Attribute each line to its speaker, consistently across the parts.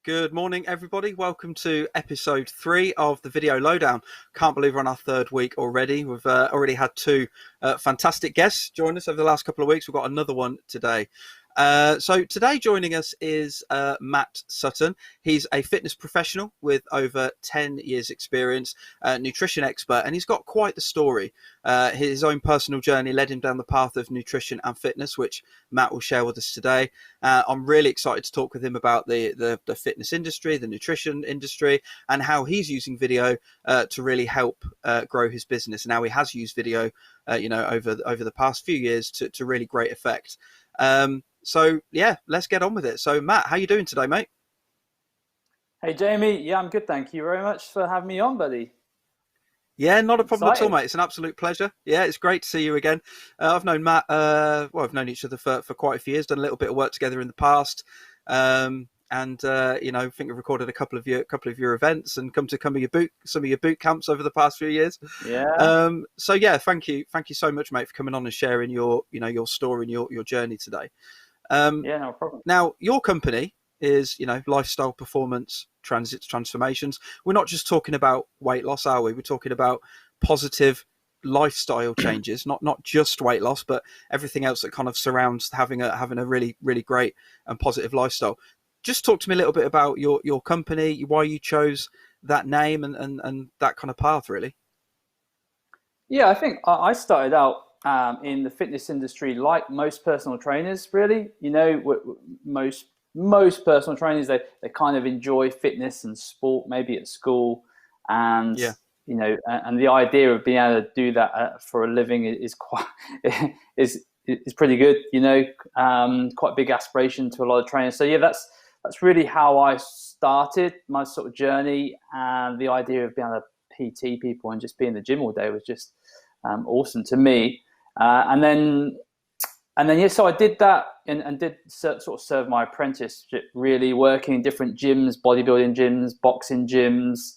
Speaker 1: Good morning, everybody. Welcome to episode 3 of the Video Lowdown. Can't believe we're on our third week already. We've already had two fantastic guests join us over the last couple of weeks. We've got another one today. So today joining us is Matt Sutton. He's a fitness professional with over 10 years experience, nutrition expert, and he's got quite the story. His own personal journey led him down the path of nutrition and fitness, which Matt will share with us today. I'm really excited to talk with him about the fitness industry, the nutrition industry, and how he's using video to really help grow his business, and how he has used video over the past few years to really great effect. So yeah, let's get on with it. So Matt, how you doing today, mate?
Speaker 2: Hey Jamie, yeah, I'm good. Thank you very much for having me on, buddy.
Speaker 1: Yeah, not a problem at all,
Speaker 2: Excited.
Speaker 1: mate. It's an absolute pleasure. Yeah, it's great to see you again. I've known Matt, I've known each other for quite a few years, done a little bit of work together in the past. And I think we've recorded a couple of your events and come to some of your boot camps over the past few years.
Speaker 2: Yeah.
Speaker 1: So yeah, thank you so much, mate, for coming on and sharing your story and your journey today.
Speaker 2: Yeah, no problem.
Speaker 1: Now, your company is, lifestyle performance transformations. We're not just talking about weight loss, are we? We're talking about positive lifestyle changes, not just weight loss, but everything else that kind of surrounds having a really, really great and positive lifestyle. Just talk to me a little bit about your company, why you chose that name and that kind of path, really.
Speaker 2: Yeah, I think I started out in the fitness industry like most personal trainers, really. Most personal trainers, they kind of enjoy fitness and sport, maybe at school, and
Speaker 1: Yeah.
Speaker 2: and the idea of being able to do that for a living is quite is pretty good. Quite big aspiration to a lot of trainers. So yeah, that's really how I started my sort of journey, and the idea of being able to PT people and just be in the gym all day was just awesome to me. And then yeah, so I did that and did sort of serve my apprenticeship, really working in different gyms, bodybuilding gyms, boxing gyms,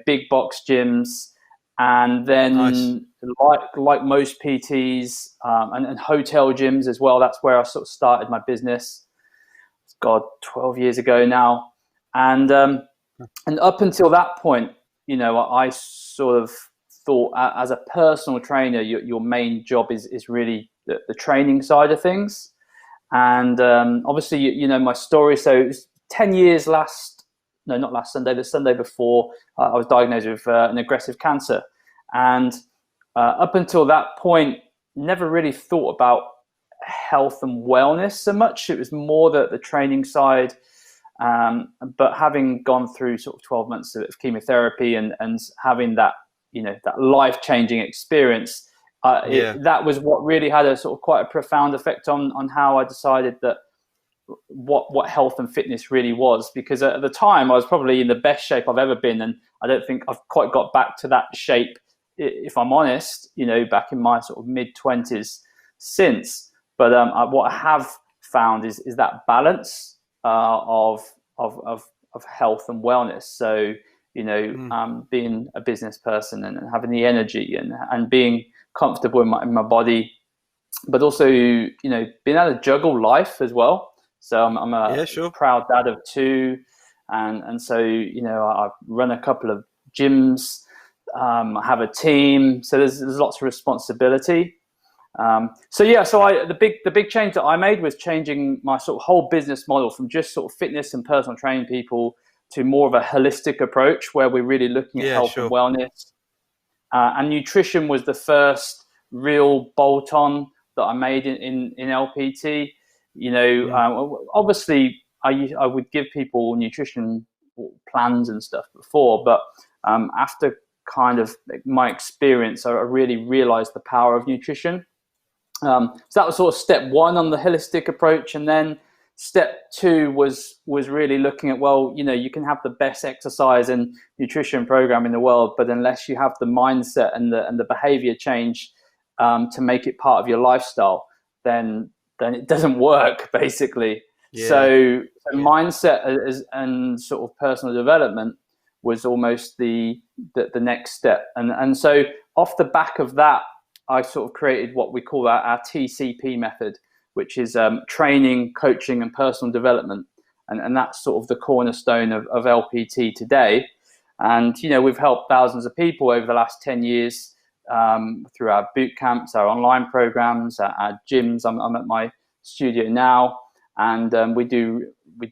Speaker 2: big box gyms, and
Speaker 1: Nice.
Speaker 2: then like most PTs and hotel gyms as well. That's where I sort of started my business. God, 12 years ago now, and up until that point, I sort of thought as a personal trainer, your main job is really the training side of things. And obviously, my story. So it was 10 years not last Sunday, the Sunday before, I was diagnosed with an aggressive cancer. And up until that point, never really thought about health and wellness so much. It was more the training side. But having gone through sort of 12 months of chemotherapy and having that, that life-changing experience, that was what really had a sort of quite a profound effect on how I decided that what health and fitness really was. Because at the time I was probably in the best shape I've ever been, and I don't think I've quite got back to that shape, if I'm honest, back in my sort of mid-20s since. But what I have found is that balance of health and wellness. So being a business person and having the energy and being comfortable in my body, but also being able to juggle life as well. So I'm a proud dad of two, and so I run a couple of gyms. I have a team, so there's lots of responsibility. So the big change that I made was changing my sort of whole business model from just sort of fitness and personal training people to more of a holistic approach, where we're really looking at health and wellness. And nutrition was the first real bolt-on that I made in LPT. Obviously I would give people nutrition plans and stuff before, but after kind of my experience, I really realized the power of nutrition. So that was sort of step one on the holistic approach. And then step two was really looking at, you can have the best exercise and nutrition program in the world, but unless you have the mindset and the behavior change to make it part of your lifestyle, then it doesn't work, basically. So mindset and sort of personal development was almost the next step. And so off the back of that, I sort of created what we call our TCP method, which is training, coaching, and personal development. and that's sort of the cornerstone of LPT today. And we've helped thousands of people over the last 10 years through our boot camps, our online programs, our gyms. I'm at my studio now, and we do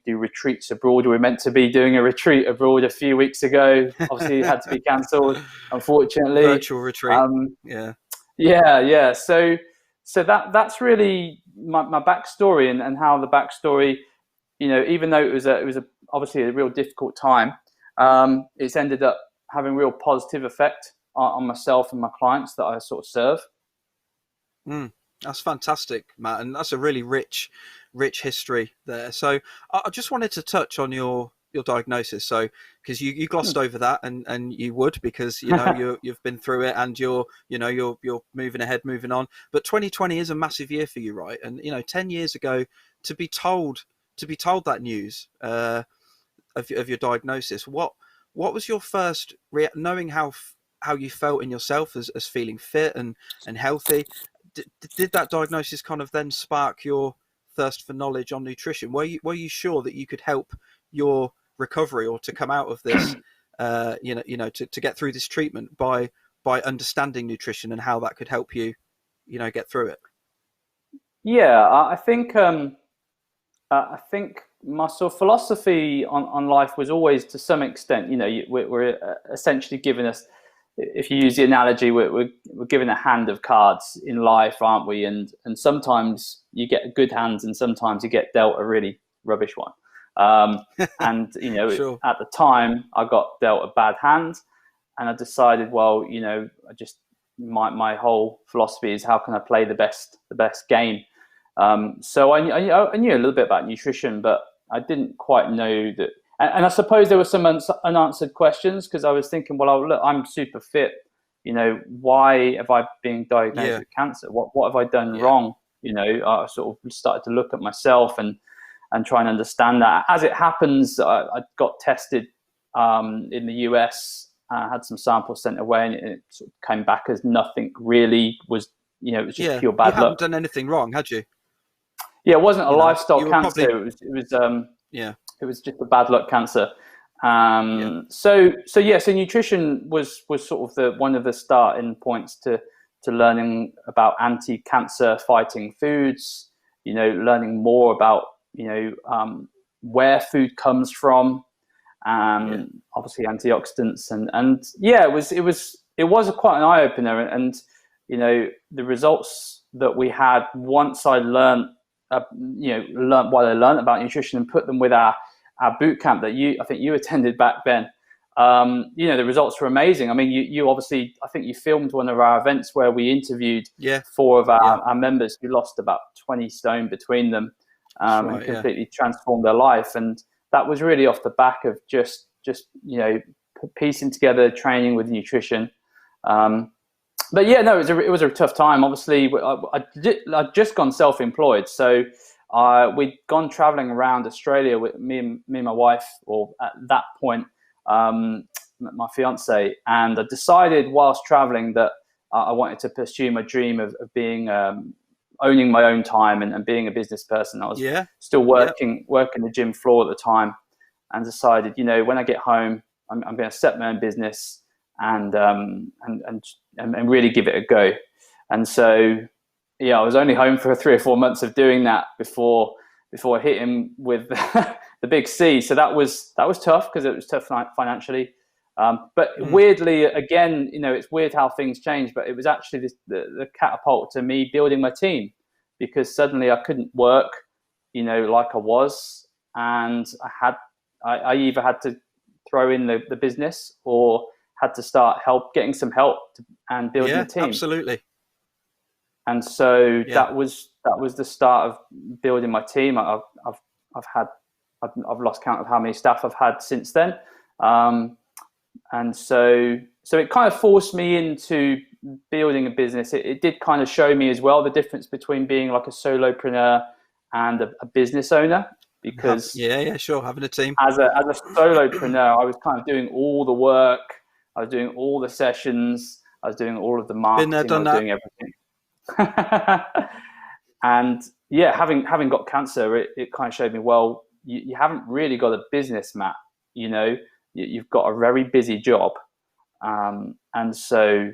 Speaker 2: retreats abroad. We were meant to be doing a retreat abroad a few weeks ago. Obviously, it had to be cancelled, unfortunately.
Speaker 1: Virtual retreat.
Speaker 2: Yeah. So that's really my backstory, and how the backstory, even though it was obviously a real difficult time, it's ended up having real positive effect on myself and my clients that I sort of serve.
Speaker 1: That's fantastic, Matt, and that's a really rich history there. So I just wanted to touch on your diagnosis. So because you glossed over that, and you would, because you've been through it, and you're moving ahead, moving on. But 2020 is a massive year for you, right? And 10 years ago, to be told that news of your diagnosis, what was your first knowing how you felt in yourself as feeling fit and healthy? Did that diagnosis kind of then spark your thirst for knowledge on nutrition? Were you sure that you could help your recovery, or to come out of this, to get through this treatment by understanding nutrition and how that could help you, get through it?
Speaker 2: Yeah, I think my sort of philosophy on life was always, to some extent, we're essentially given us, if you use the analogy, we're given a hand of cards in life, aren't we? And sometimes you get good hands, and sometimes you get dealt a really rubbish one. And
Speaker 1: Sure.
Speaker 2: At the time, I got dealt a bad hand, and I decided, well, my whole philosophy is, how can I play the best game? So I knew a little bit about nutrition, but I didn't quite know that. And I suppose there were some unanswered questions, because I was thinking, well, look, I'm super fit. Why have I been diagnosed with cancer? What have I done wrong? I sort of started to look at myself and try and understand that. As it happens, I got tested in the US. I had some samples sent away, and it sort of came back as nothing really was. It was just pure bad luck.
Speaker 1: You hadn't done anything wrong, had you?
Speaker 2: Yeah, it wasn't a lifestyle cancer.
Speaker 1: Probably...
Speaker 2: It was just a bad luck cancer. So nutrition was sort of one of the starting points to learning about anti-cancer fighting foods. Learning more about where food comes from, obviously antioxidants, and it was quite an eye opener. And the results that we had once I learned what I learned about nutrition and put them with our boot camp that I think you attended back then. The results were amazing. I mean, you obviously, I think you filmed one of our events where we interviewed 4 of our members who lost about 20 stone between them, and completely transformed their life. And that was really off the back of just piecing together training with nutrition. But yeah, no, it was a tough time. Obviously, I'd just gone self-employed, so we'd gone traveling around Australia with me and my wife, or at that point, my fiance. And I decided whilst traveling that I wanted to pursue my dream of being owning my own time and being a business person. I was still working the gym floor at the time, and decided, when I get home, I'm going to set my own business and really give it a go. And so, I was only home for 3 or 4 months of doing that before hitting with the big C. So that was tough, because it was tough financially. But weirdly, again, it's weird how things change, but it was actually the catapult to me building my team, because suddenly I couldn't work, like I was, and I either had to throw in the business, or had to start getting some help and building a team.
Speaker 1: Absolutely.
Speaker 2: And so that was the start of building my team. I've lost count of how many staff I've had since then. And so it kind of forced me into building a business. It did kind of show me as well the difference between being like a solopreneur and a business owner, because
Speaker 1: sure, having a team
Speaker 2: as a solopreneur, I was kind of doing all the work, I was doing all the sessions, I was doing all of the marketing, doing everything. And having got cancer, it kind of showed me, well, you haven't really got a business, Matt. You've got a very busy job, and so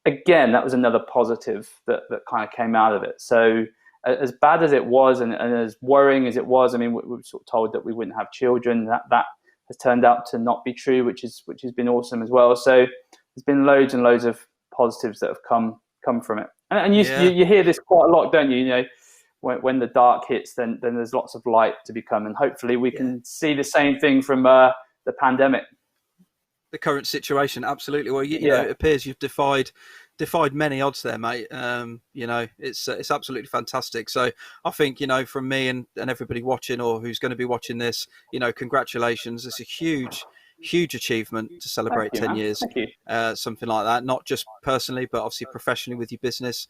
Speaker 2: again, that was another positive that kind of came out of it. So as bad as it was, and as worrying as it was, I mean, we were sort of told that we wouldn't have children. That has turned out to not be true, which has been awesome as well. So there's been loads and loads of positives that have come from it. And you hear this quite a lot, don't you? When the dark hits, then there's lots of light to become, and hopefully we can see the same thing from the pandemic.
Speaker 1: The current situation, absolutely. Well, you know, it appears you've defied many odds there, mate. It's absolutely fantastic. So I think, from me and everybody watching, or who's going to be watching this, congratulations. It's a huge achievement to celebrate 10 years, something like that. Not just personally, but obviously professionally with your business,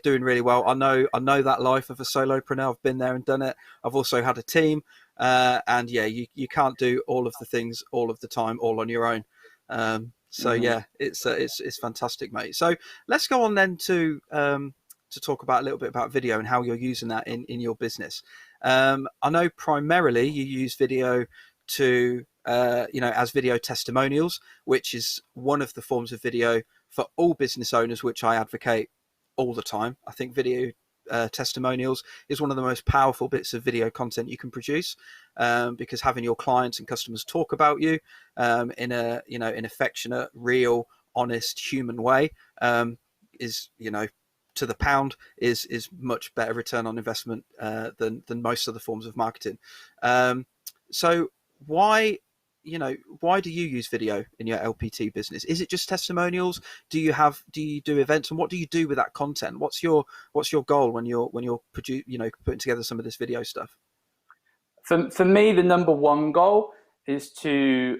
Speaker 1: doing really well. I know that life of a solopreneur. I've been there and done it. I've also had a team, and you can't do all of the things all of the time, all on your own. It's fantastic, mate. So let's go on then to talk about a little bit about video and how you're using that in your business. I know primarily you use video to as video testimonials, which is one of the forms of video for all business owners, which I advocate all the time. I think video testimonials is one of the most powerful bits of video content you can produce, because having your clients and customers talk about you in an affectionate, real, honest, human way is to the pound is much better return on investment than most other forms of marketing. So why do you use video in your LPT business? Is it just testimonials? Do you do events, and what do you do with that content? What's your goal when you're putting together some of this video stuff?
Speaker 2: For me, the number one goal is to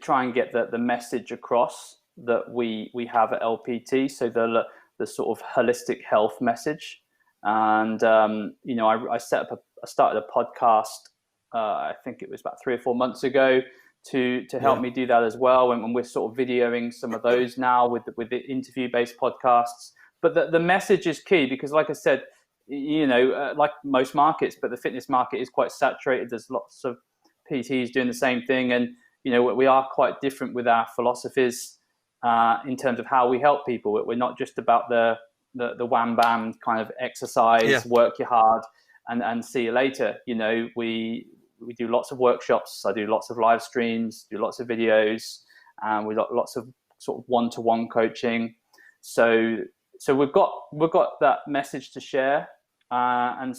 Speaker 2: try and get the message across that we have at LPT. So the sort of holistic health message. And I started a podcast. I think it was about 3 or 4 months ago to help me do that as well. And we're sort of videoing some of those now with the interview-based podcasts. But the message is key because, like I said, like most markets, but the fitness market is quite saturated. There's lots of PTs doing the same thing. And, we are quite different with our philosophies in terms of how we help people. We're not just about the wham bam kind of exercise, work you hard and see you later. We do lots of workshops. I do lots of live streams, do lots of videos, and we've got lots of sort of one-to-one coaching. So we've got that message to share, and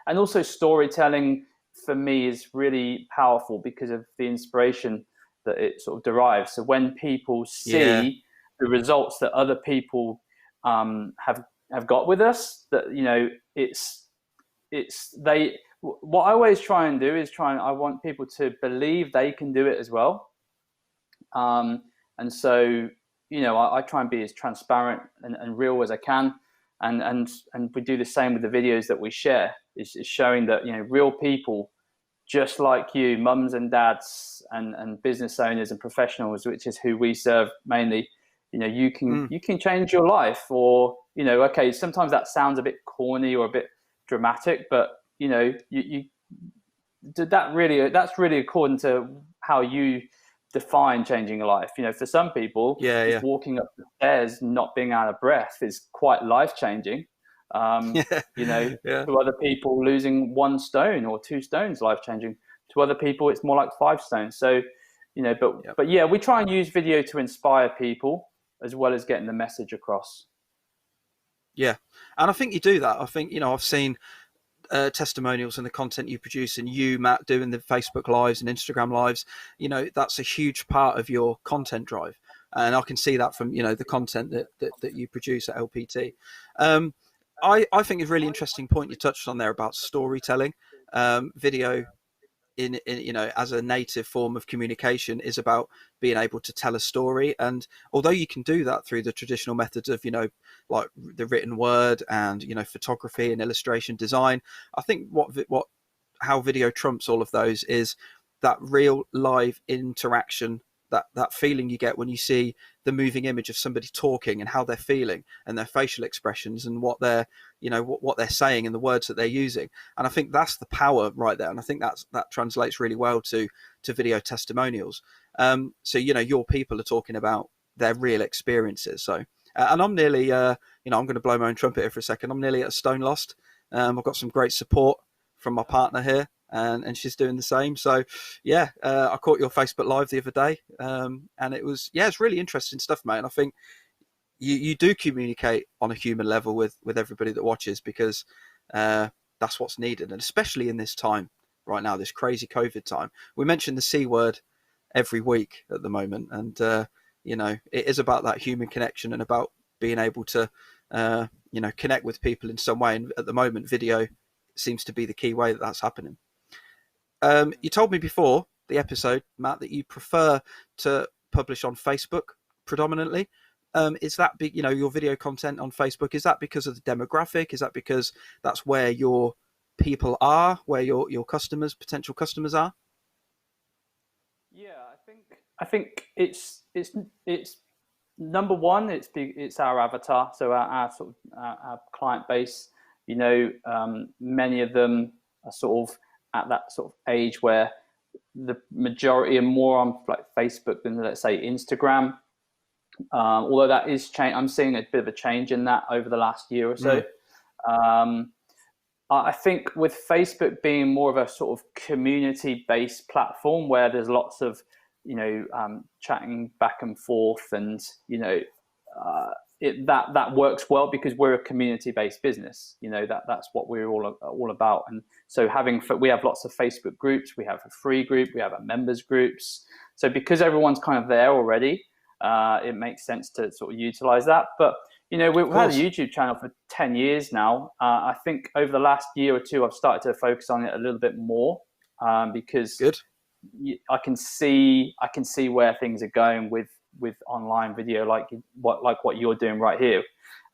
Speaker 2: also storytelling for me is really powerful because of the inspiration that it sort of derives. So when people see the results that other people have got with us, that what I always try and do is I want people to believe they can do it as well. And so, I try and be as transparent and real as I can. And we do the same with the videos that we share, is showing that, real people just like you, mums and dads and business owners and professionals, which is who we serve mainly, you can change your life. Or, okay, sometimes that sounds a bit corny or a bit dramatic, but that's really according to how you define changing a life. For some people, just walking up the stairs not being out of breath is quite life changing. To other people, losing 1 stone or 2 stones life changing. To other people, it's more like 5 stones. So but we try and use video to inspire people as well as getting the message across.
Speaker 1: And I think you do that. I think I've seen testimonials and the content you produce, and you, Matt, doing the Facebook lives and Instagram lives. That's a huge part of your content drive, and I can see that from the content that you produce at LPT. I think it's a really interesting point you touched on there about storytelling. Video in as a native form of communication is about being able to tell a story, and although you can do that through the traditional methods of like the written word and photography and illustration design, I think how video trumps all of those is that real live interaction, that feeling you get when you see the moving image of somebody talking and how they're feeling and their facial expressions and what they're, what they're saying and the words that they're using. And I think that's the power right there. And I think that translates really well to video testimonials. So, your people are talking about their real experiences. So, and I'm nearly, I'm going to blow my own trumpet here for a second. I'm nearly at a stone lost. I've got some great support from my partner here, and she's doing the same. So yeah, I caught your Facebook Live the other day, and it's really interesting stuff, mate. And I think you do communicate on a human level with everybody that watches, because that's what's needed, and especially in this time right now, this crazy COVID time. We mention the C word every week at the moment, and it is about that human connection and about being able to connect with people in some way. And at the moment, video seems to be the key way that that's happening. You told me before the episode, Matt, that you prefer to publish on Facebook predominantly. Is that your video content on Facebook? Is that because of the demographic? Is that because that's where your people are, where your customers, potential customers are?
Speaker 2: Yeah, I think it's number one. It's our avatar, so our sort of our client base. Many of them are sort of at that sort of age where the majority are more on like Facebook than, let's say, Instagram. Although that is change, I'm seeing a bit of a change in that over the last year or so. I think with Facebook being more of a sort of community-based platform where there's lots of, chatting back and forth, and that works well because we're a community-based business. That's what we're all about. And so we have lots of Facebook groups. We have a free group. We have a members groups. So because everyone's kind of there already, it makes sense to sort of utilize that. But we've had a YouTube channel for 10 years now. I think over the last year or two, I've started to focus on it a little bit more because I can see where things are going with online video, like what you're doing right here,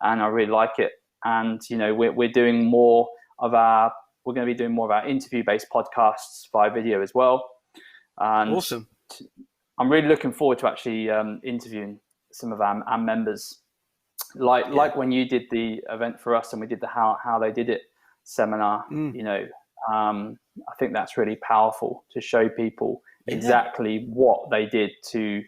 Speaker 2: and I really like it. And we're doing more of we're going to be doing more of our interview-based podcasts via video as well. And
Speaker 1: awesome.
Speaker 2: I'm really looking forward to actually interviewing some of our members, like when you did the event for us and we did the how they did it seminar. I think that's really powerful to show people exactly what they did to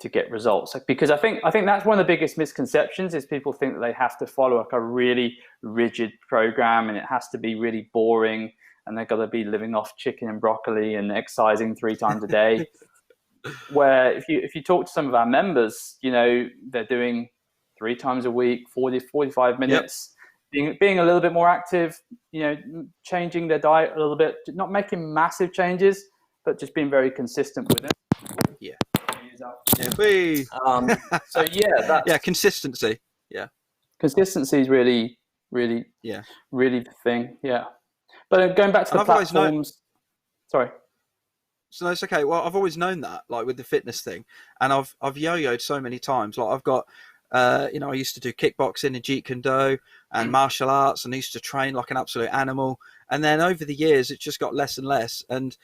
Speaker 2: get results. Because I think that's one of the biggest misconceptions is people think that they have to follow like a really rigid program and it has to be really boring and they've got to be living off chicken and broccoli and exercising 3 times a day. Where if you talk to some of our members, they're doing 3 times a week, 45 minutes, being a little bit more active, changing their diet a little bit, not making massive changes, but just being very consistent with it.
Speaker 1: Consistency.
Speaker 2: Consistency is really, really, really the thing. Yeah. But going back to the platforms, sorry.
Speaker 1: So that's okay. Well, I've always known that, like with the fitness thing, and I've yo-yoed so many times. Like I've got, I used to do kickboxing and Jeet Kune Do and martial arts, and I used to train like an absolute animal. And then over the years, it just got less and less, and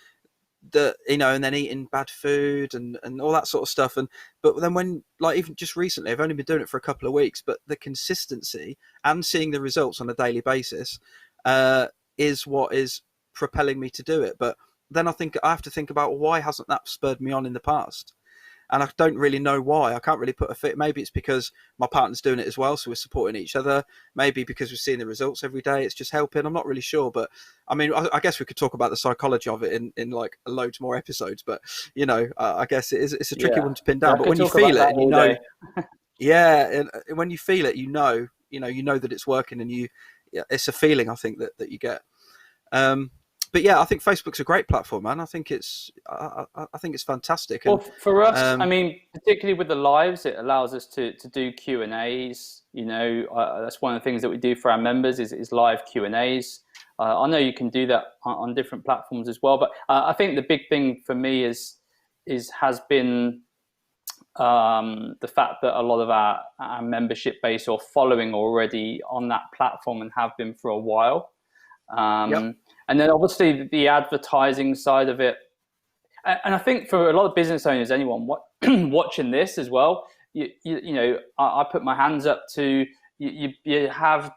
Speaker 1: and then eating bad food and all that sort of stuff. But then when, like, even just recently, I've only been doing it for a couple of weeks, but the consistency and seeing the results on a daily basis is what is propelling me to do it. But then I have to think about why hasn't that spurred me on in the past? And I don't really know why. I can't really put a fit. Maybe it's because my partner's doing it as well, so we're supporting each other. Maybe because we're seeing the results every day, it's just helping. I'm not really sure, but I mean, I guess we could talk about the psychology of it in like loads more episodes. But I guess it's a tricky one to pin down. But when you feel it, and and when you feel it, you know that it's working, and it's a feeling I think that you get. But yeah, I think Facebook's a great platform, man. I think it's fantastic.
Speaker 2: Well, for us, I mean, particularly with the lives, it allows us to do Q&As. That's one of the things that we do for our members is live Q&As. I know you can do that on different platforms as well, but I think the big thing for me has been the fact that a lot of our membership base or following already on that platform and have been for a while. And then obviously the advertising side of it, And I think for a lot of business owners, anyone watching this as well, I put my hands up to you have,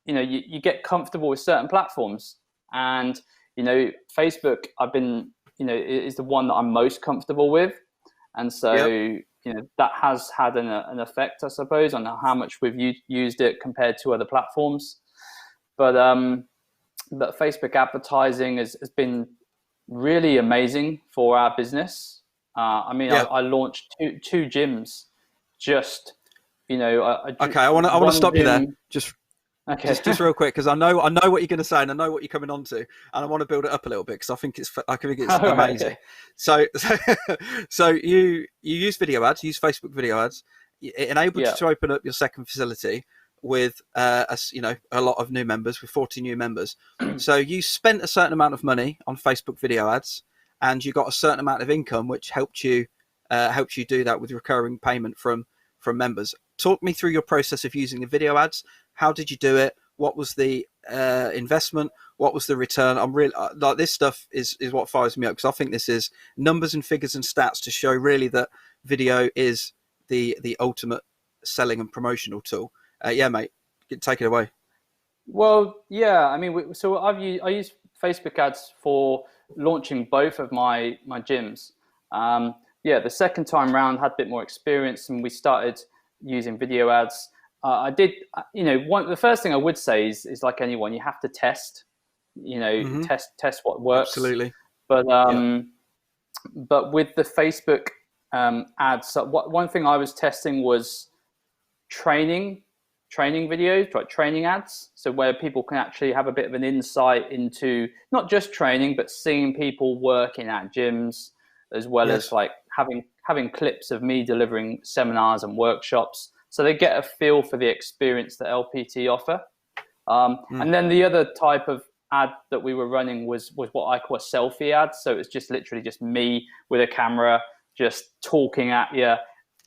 Speaker 2: you get comfortable with certain platforms, and Facebook, I've been, is the one that I'm most comfortable with, and so that has had an effect, I suppose, on how much we've used it compared to other platforms. But Facebook advertising has been really amazing for our business. I launched two gyms, just
Speaker 1: okay. I want to stop you there. Just real quick, because I know what you're going to say, and I know what you're coming on to, and I want to build it up a little bit because I think it's amazing. Right, okay. So you use video ads, you use Facebook video ads. It enabled you to open up your second facility with a lot of new members, with 40 new members. So you spent a certain amount of money on Facebook video ads, and you got a certain amount of income, which helped you do that with recurring payment from members. Talk me through your process of using the video ads. How did you do it? What was the investment? What was the return? I'm really like, this stuff is what fires me up, because I think this is numbers and figures and stats to show really that video is the ultimate selling and promotional tool. Yeah, mate, take it away.
Speaker 2: Well, yeah, I mean, I use Facebook ads for launching both of my gyms. The second time round had a bit more experience, and we started using video ads. I did, the first thing I would say is like anyone, you have to test, test what works.
Speaker 1: Absolutely.
Speaker 2: But with the Facebook ads, one thing I was testing was training videos, like training ads. So where people can actually have a bit of an insight into not just training, but seeing people working at gyms, as well as like having clips of me delivering seminars and workshops, so they get a feel for the experience that LPT offer. And then the other type of ad that we were running was what I call a selfie ad. So it's just literally just me with a camera, just talking at you,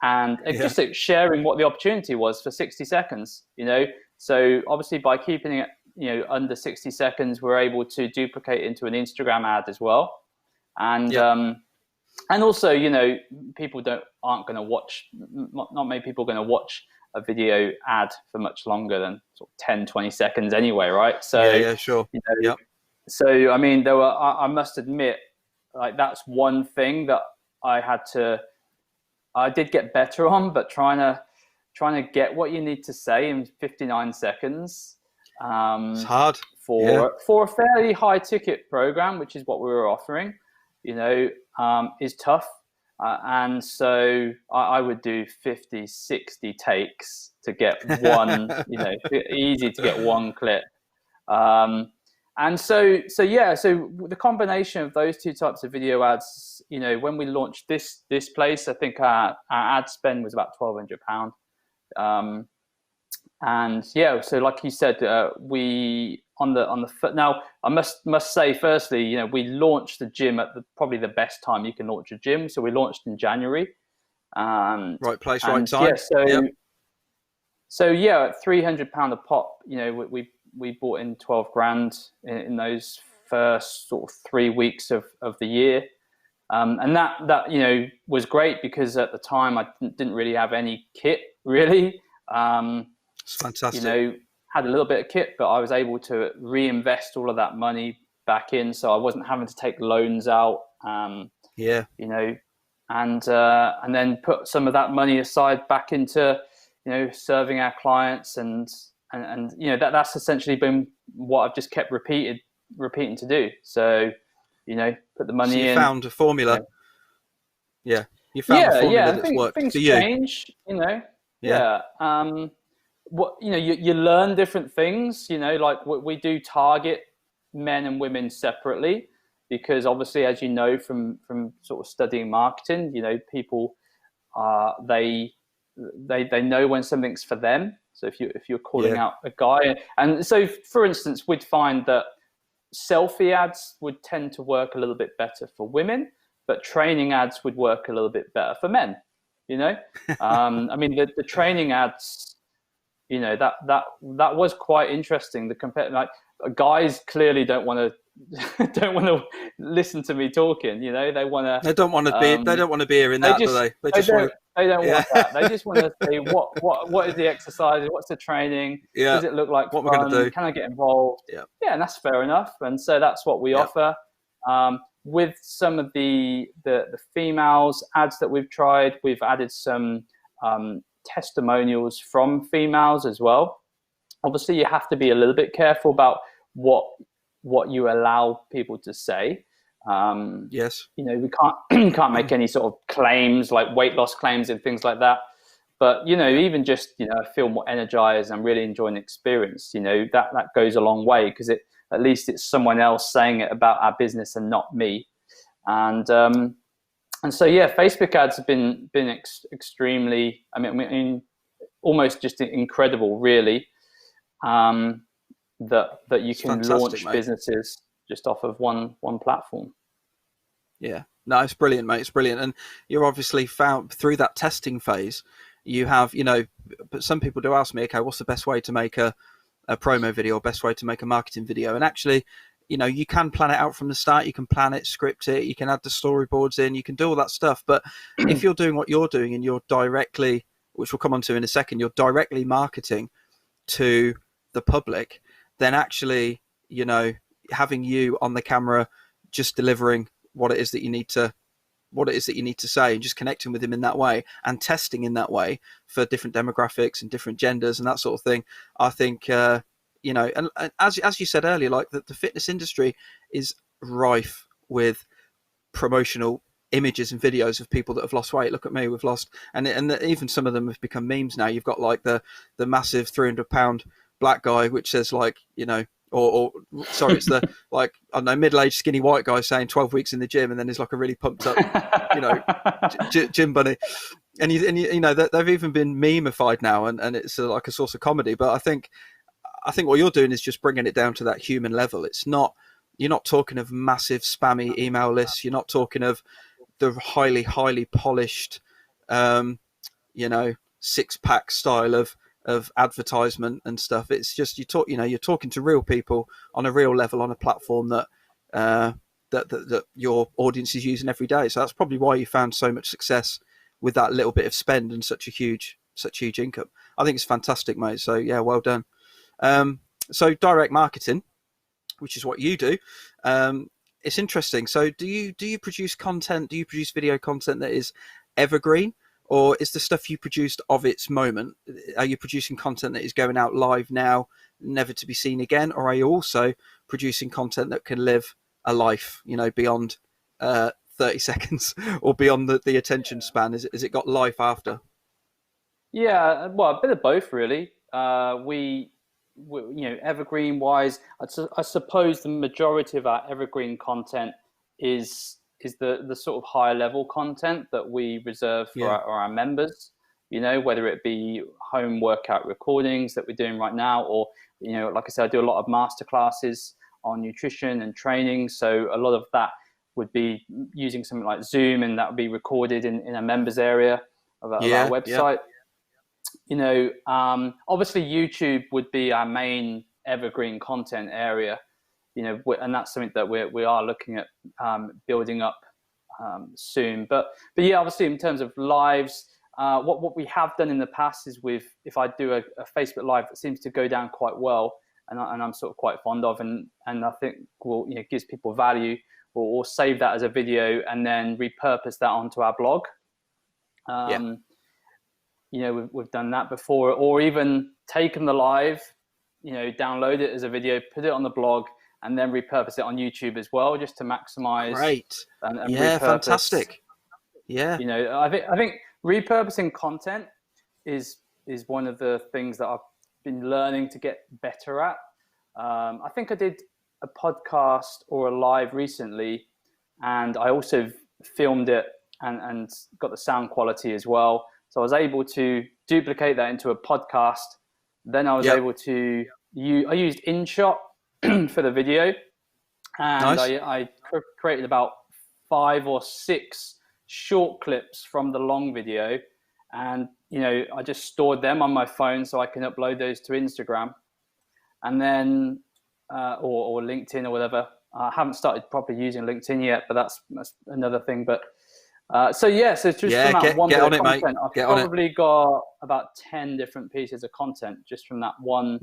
Speaker 2: and just like sharing what the opportunity was for 60 seconds. So obviously by keeping it under 60 seconds, we're able to duplicate into an Instagram ad as well. And also, people aren't going to watch, not many people are going to watch a video ad for much longer than sort of 10, 20 seconds anyway, right? So
Speaker 1: sure.
Speaker 2: So I mean, I must admit, like, that's one thing that I did get better on, but trying to get what you need to say in 59 seconds.
Speaker 1: It's hard
Speaker 2: for a fairly high ticket program, which is what we were offering, is tough. And so I would do 50, 60 takes to get one, easy to get one clip. And so the combination of those two types of video ads, when we launched this place, I think our ad spend was about £1,200. And so like you said, we on the foot. Now I must say, firstly, we launched the gym at probably the best time you can launch a gym. So we launched in January.
Speaker 1: Right place, right time.
Speaker 2: So at £300 a pop, we bought in 12 grand in those first sort of 3 weeks of the year. And that was great, because at the time I didn't really have any kit really.
Speaker 1: It's fantastic.
Speaker 2: Had a little bit of kit, but I was able to reinvest all of that money back in, so I wasn't having to take loans out. And then put some of that money aside back into serving our clients, and that's essentially been what I've just kept repeating to do. So put the money in.
Speaker 1: Found a formula. You found a formula that's worked
Speaker 2: things
Speaker 1: for you.
Speaker 2: Change, you learn different things, like we do target men and women separately, because obviously, as you know, from sort of studying marketing, people they know when something's for them. So if you're calling out a guy, and so for instance, we'd find that selfie ads would tend to work a little bit better for women, but training ads would work a little bit better for men. I mean, the training ads, that was quite interesting. guys clearly don't want to don't want to listen to me talking. You know, they want to.
Speaker 1: They don't want to be. They don't want to be hearing that, do they? They just want to.
Speaker 2: They don't
Speaker 1: Yeah.
Speaker 2: want that. They just want to say what is the exercise? What's the training?
Speaker 1: Yeah.
Speaker 2: Does it look like
Speaker 1: what
Speaker 2: fun?
Speaker 1: we're going to do?
Speaker 2: Can I get involved?
Speaker 1: Yeah.
Speaker 2: Yeah, and that's fair enough. And so that's what we offer. With some of the females ads that we've tried, we've added some testimonials from females as well. Obviously, you have to be a little bit careful about what you allow people to say.
Speaker 1: Yes.
Speaker 2: You know, we can't make any sort of claims like weight loss claims and things like that. But you know, even just I feel more energized and really enjoying the experience. You know, that goes a long way, because at least it's someone else saying it about our business and not me. And so yeah, Facebook ads have been extremely. I mean, almost just incredible, really. That you can launch businesses just off of one platform.
Speaker 1: Yeah, no, it's brilliant, mate. It's brilliant. And you're obviously found through that testing phase, you have, but some people do ask me, okay, what's the best way to make a promo video, or best way to make a marketing video? And actually, you can plan it out from the start. You can plan it, script it, you can add the storyboards in, you can do all that stuff. But if you're doing what you're doing and you're directly, which we'll come on to in a second, you're directly marketing to the public, then actually, having you on the camera just delivering what it is that you need to say, and just connecting with him in that way and testing in that way for different demographics and different genders and that sort of thing. I think, and as you said earlier, like the fitness industry is rife with promotional images and videos of people that have lost weight. Look at me, we've lost, and even some of them have become memes now. You've got like the massive 300-pound black guy, which says like, or sorry, it's the like, I don't know, middle-aged skinny white guy saying 12 weeks in the gym, and then there's like a really pumped up, gym bunny, and they've even been memeified now, and it's like a source of comedy. But I think what you're doing is just bringing it down to that human level. It's not, you're not talking of massive spammy email lists. You're not talking of the highly polished, six-pack style of advertisement and stuff. It's just you're talking to real people on a real level on a platform that your audience is using every day. So that's probably why you found so much success with that little bit of spend and such huge income. I think it's fantastic, mate. So yeah, well done. So direct marketing, which is what you do. It's interesting. So do you produce content? Do you produce video content that is evergreen? Or is the stuff you produced of its moment, are you producing content that is going out live now, never to be seen again? Or are you also producing content that can live a life, beyond 30 seconds or beyond the attention span? Is it got life after?
Speaker 2: Yeah, well, a bit of both, really. We evergreen wise, I suppose the majority of our evergreen content is the sort of higher level content that we reserve for our members, whether it be home workout recordings that we're doing right now, or, like I said, I do a lot of masterclasses on nutrition and training. So a lot of that would be using something like Zoom, and that would be recorded in a members area of our website. Obviously YouTube would be our main evergreen content area, and that's something that we are looking at building up soon. But yeah, obviously in terms of lives, what we have done in the past is if I do a Facebook Live that seems to go down quite well, and I'm sort of quite fond of, and I think gives people value, or save that as a video and then repurpose that onto our blog. We've done that before, or even taken the live, download it as a video, put it on the blog, and then repurpose it on YouTube as well, just to maximize.
Speaker 1: Great.
Speaker 2: And
Speaker 1: yeah,
Speaker 2: repurpose.
Speaker 1: Fantastic. Yeah.
Speaker 2: I think repurposing content is one of the things that I've been learning to get better at. I think I did a podcast or a live recently, and I also filmed it and got the sound quality as well. So I was able to duplicate that into a podcast. Then I was able to I used InShot for the video, and nice. I created about 5 or 6 short clips from the long video, and I just stored them on my phone so I can upload those to Instagram. And then or LinkedIn or whatever. I haven't started properly using LinkedIn yet, but that's another thing. But so just from that one
Speaker 1: get
Speaker 2: bit
Speaker 1: on
Speaker 2: of
Speaker 1: it, mate.
Speaker 2: content, I've
Speaker 1: Get on it.
Speaker 2: probably got about 10 different pieces of content just from that one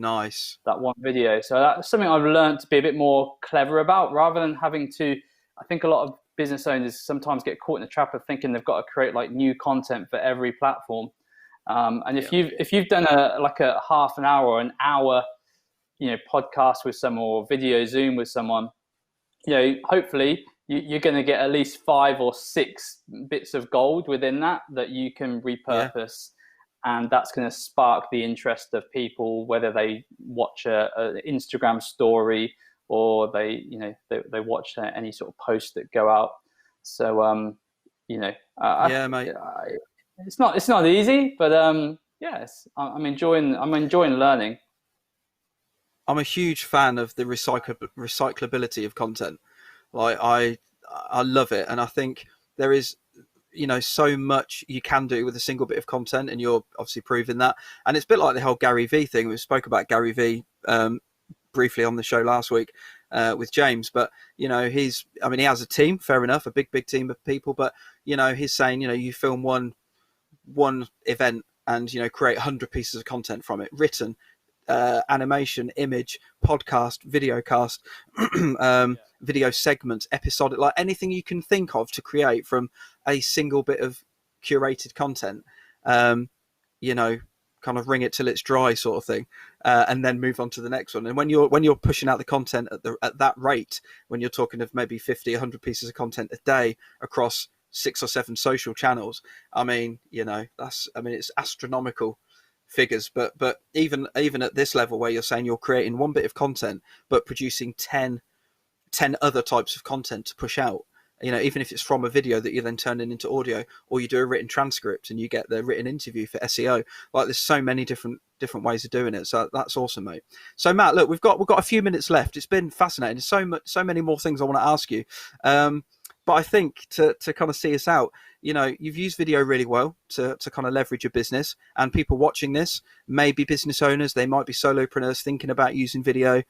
Speaker 2: video. So that's something I've learned to be a bit more clever about, rather than having to. I think a lot of business owners sometimes get caught in the trap of thinking they've got to create like new content for every platform. And if you've done a half an hour or an hour, podcast with someone or video Zoom with someone, hopefully you're going to get at least 5 or 6 bits of gold within that you can repurpose. And that's going to spark the interest of people, whether they watch an Instagram story or they watch any sort of posts that go out. So,
Speaker 1: mate.
Speaker 2: It's not easy, but I'm enjoying learning.
Speaker 1: I'm a huge fan of the recyclability of content. Like I love it, and I think there is, so much you can do with a single bit of content, and you're obviously proving that. And it's a bit like the whole Gary V thing. We spoke about Gary V briefly on the show last week with James, but he has a team, fair enough, a big team of people, but he's saying, you film one event and create 100 pieces of content from it, written, animation, image, podcast, video cast, video segments, episodic, like anything you can think of to create from a single bit of curated content, kind of wring it till it's dry sort of thing, and then move on to the next one. And when you're pushing out the content at that rate, when you're talking of maybe 50, 100 pieces of content a day across 6 or 7 social channels, it's astronomical figures. But even at this level, where you're saying you're creating one bit of content but producing 10 other types of content to push out, even if it's from a video that you're then turning into audio, or you do a written transcript and you get the written interview for SEO. Like, there's so many different ways of doing it. So that's awesome, mate. So Matt, look, we've got a few minutes left. It's been fascinating. There's so many more things I want to ask you. But I think to kind of see us out, you've used video really well to kind of leverage your business, and people watching this may be business owners. They might be solopreneurs thinking about using video,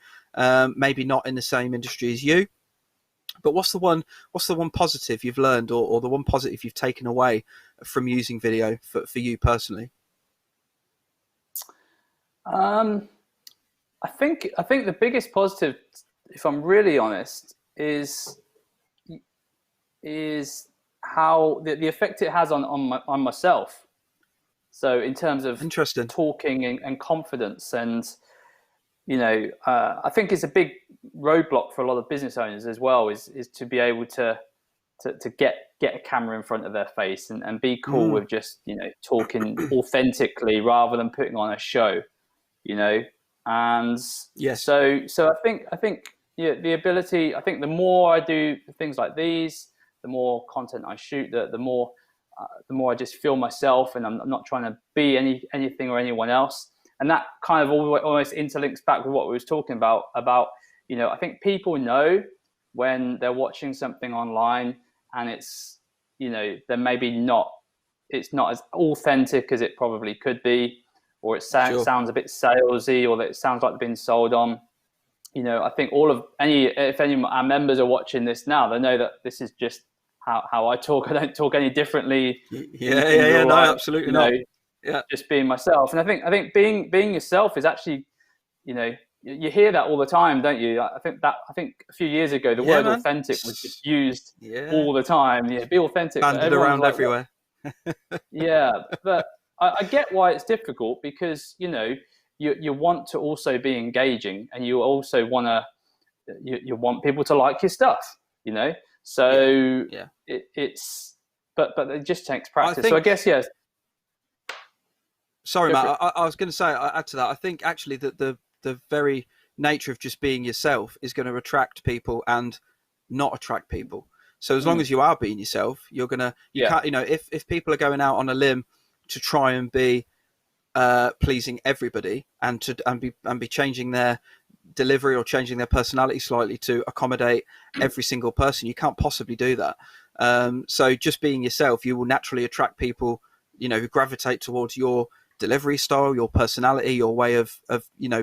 Speaker 1: maybe not in the same industry as you. But what's the one positive you've learned, or the one positive you've taken away from using video for you personally?
Speaker 2: I think the biggest positive, if I'm really honest, is how the effect it has on myself. So in terms of talking and confidence, and I think it's a big roadblock for a lot of business owners as well, is to be able to get a camera in front of their face and be cool with just talking authentically rather than putting on a show, and
Speaker 1: yes.
Speaker 2: So I think the ability. I think the more I do things like these, the more content I shoot, the more I just feel myself, and I'm not trying to be anything or anyone else. And that kind of almost interlinks back with what we was talking about, I think people know when they're watching something online and it's, they're maybe it's not as authentic as it probably could be, or it sounds a bit salesy, or that it sounds like they've been sold on. I think if any of our members are watching this now, they know that this is just how I talk. I don't talk any differently.
Speaker 1: No, absolutely not. Yeah,
Speaker 2: just being myself. And I think being yourself is actually, you hear that all the time, don't you? I think a few years ago the word authentic was just used all the time. Be authentic.
Speaker 1: Banded around everywhere.
Speaker 2: Yeah, but I get why it's difficult, because you want to also be engaging, and you also want people to like your stuff. So it's but it just takes practice. So I guess yes.
Speaker 1: Sorry, Matt. I was going to say, I add to that. I think actually that the very nature of just being yourself is going to attract people and not attract people. So as long as you are being yourself, you're going to, can't, if people are going out on a limb to try and be pleasing everybody and be changing their delivery or changing their personality slightly to accommodate every single person, you can't possibly do that. So just being yourself, you will naturally attract people, who gravitate towards your delivery style, your personality, your way of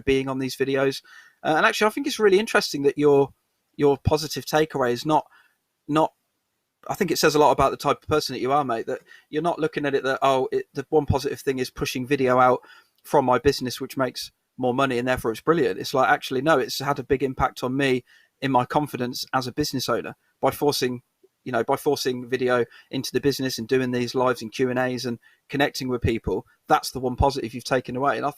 Speaker 1: being on these videos. And actually, I think it's really interesting that your positive takeaway is not. I think it says a lot about the type of person that you are, mate. That you're not looking at it that the one positive thing is pushing video out from my business, which makes more money, and therefore it's brilliant. It's like, actually, no, it's had a big impact on me in my confidence as a business owner by forcing video into the business and doing these lives and Q&As and connecting with people. That's the one positive you've taken away. And I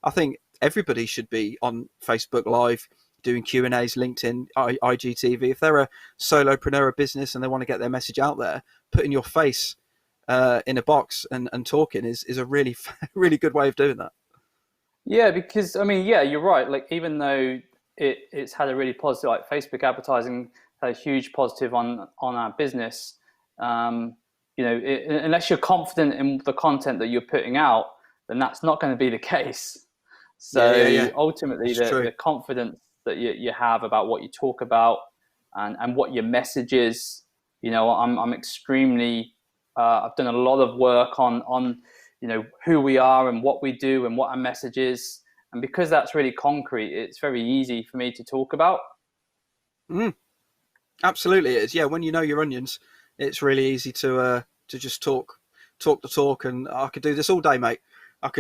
Speaker 1: think everybody should be on Facebook Live doing Q&As, LinkedIn, IGTV. If they're a solopreneur business and they want to get their message out there, putting your face in a box and talking is a really, really good way of doing that.
Speaker 2: Yeah, because I mean, yeah, you're right. Like, even though it's had a really positive, like Facebook advertising had a huge positive on our business. Unless you're confident in the content that you're putting out, then that's not going to be the case. So ultimately, the confidence that you have about what you talk about and what your message is, I'm extremely. I've done a lot of work on who we are and what we do and what our message is, and because that's really concrete, it's very easy for me to talk about.
Speaker 1: Absolutely, it is. Yeah, when you know your onions, it's really easy to just talk the talk. And I could do this all day, mate.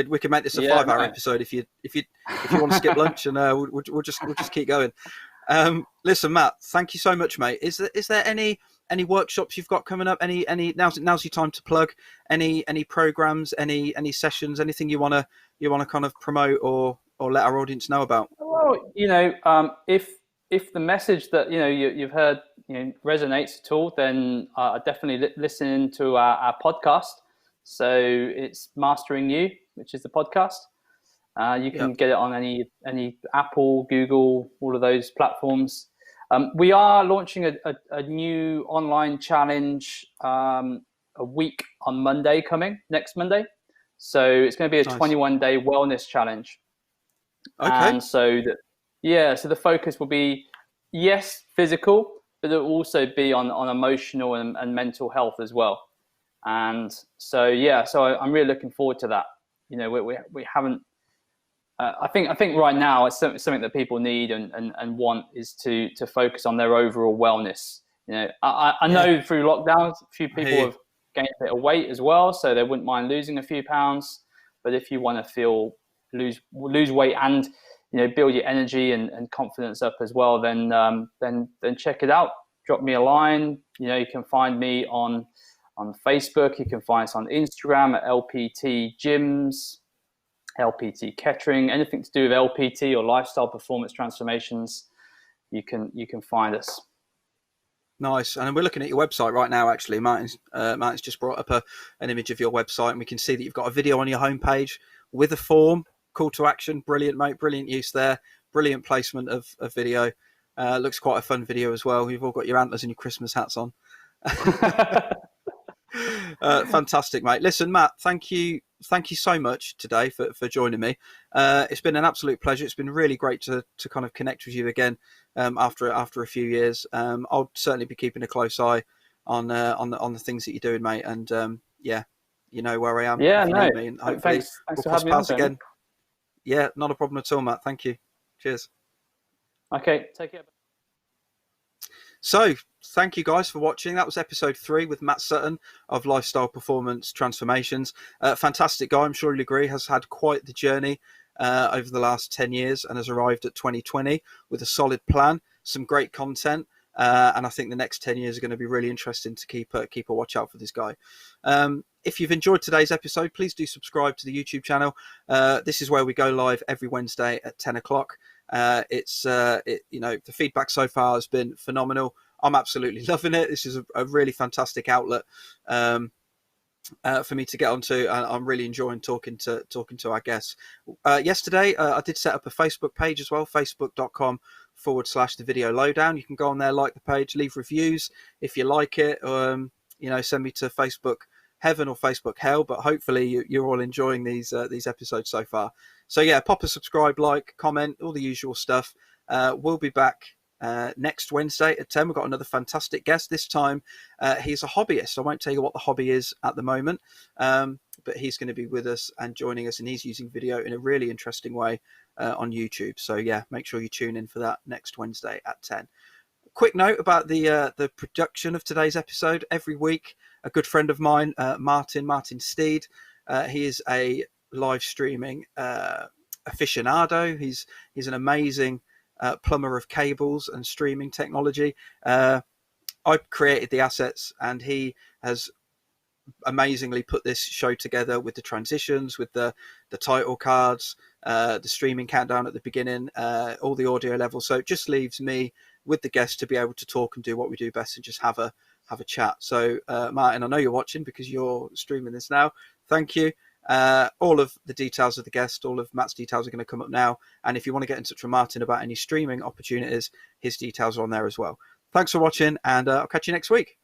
Speaker 1: We could make this a 5-hour episode if you want to skip lunch, and we'll just keep going. Listen, Matt, thank you so much, mate. Is there any workshops you've got coming up? Any now's your time to plug any programs, any sessions, anything you wanna kind of promote or let our audience know about?
Speaker 2: Well, if the message that you've heard resonates at all, then definitely listen to our podcast. So it's Mastering You, which is the podcast. You can get it on any Apple, Google, all of those platforms. We are launching a new online challenge a week on Monday, next Monday. So it's going to be a 21-day wellness challenge.
Speaker 1: Okay.
Speaker 2: And so the focus will be, yes, physical, but it will also be on emotional and mental health as well. And so I'm really looking forward to that. We haven't. I think right now it's something that people need and want is to focus on their overall wellness. I know through lockdowns, a few people have gained a bit of weight as well, so they wouldn't mind losing a few pounds. But if you want to lose weight and build your energy and confidence up as well, then check it out. Drop me a line. You can find me on Facebook. You can find us on Instagram at LPT Gyms, LPT Catering, anything to do with LPT or lifestyle performance transformations. You can find us.
Speaker 1: Nice. And we're looking at your website right now, actually. Martin's just brought up an image of your website, and we can see that you've got a video on your homepage with a form, call to action. Brilliant, mate. Brilliant use there. Brilliant placement of video. Looks quite a fun video as well. You've all got your antlers and your Christmas hats on. Fantastic, mate. Listen, Matt, thank you so much today for joining me. It's been an absolute pleasure. It's been really great to kind of connect with you again after a few years. I'll certainly be keeping a close eye on the things that you're doing, mate. And you know where I am.
Speaker 2: Yeah,
Speaker 1: if you need me. And hopefully
Speaker 2: thanks
Speaker 1: we'll
Speaker 2: for
Speaker 1: cross
Speaker 2: having me on
Speaker 1: paths again. Yeah, not a problem at all, Matt. Thank you. Cheers.
Speaker 2: Okay, take care.
Speaker 1: So, thank you guys for watching. That was episode 3 with Matt Sutton of Lifestyle Performance Transformations. Fantastic guy, I'm sure you'll agree, has had quite the journey over the last 10 years and has arrived at 2020 with a solid plan, some great content. And I think the next 10 years are going to be really interesting to keep a watch out for this guy. If you've enjoyed today's episode, please do subscribe to the YouTube channel. This is where we go live every Wednesday at 10 o'clock. The feedback so far has been phenomenal. I'm absolutely loving it. This is a really fantastic outlet for me to get onto, and I'm really enjoying talking to our guests. Yesterday, I did set up a Facebook page as well, facebook.com/the video lowdown. You can go on there, like the page, leave reviews if you like it, send me to Facebook heaven or Facebook hell, but hopefully you're all enjoying these episodes so far. So yeah, pop a subscribe, like, comment, all the usual stuff. We'll be back next Wednesday at 10. We've got another fantastic guest. This time he's a hobbyist. I won't tell you what the hobby is at the moment, but he's going to be with us and joining us, and he's using video in a really interesting way on YouTube. So yeah, make sure you tune in for that next Wednesday at 10. Quick note about the production of today's episode. Every week, a good friend of mine, Martin Steed, he is a live streaming aficionado. He's an amazing plumber of cables and streaming technology. I created the assets, and he has amazingly put this show together with the transitions, with the title cards, the streaming countdown at the beginning, all the audio levels. So it just leaves me with the guests to be able to talk and do what we do best and just have a chat. So Martin, I know you're watching because you're streaming this now. Thank you. All of the details of the guest, all of Matt's details are going to come up now. And if you want to get in touch with Martin about any streaming opportunities, his details are on there as well. Thanks for watching, and I'll catch you next week.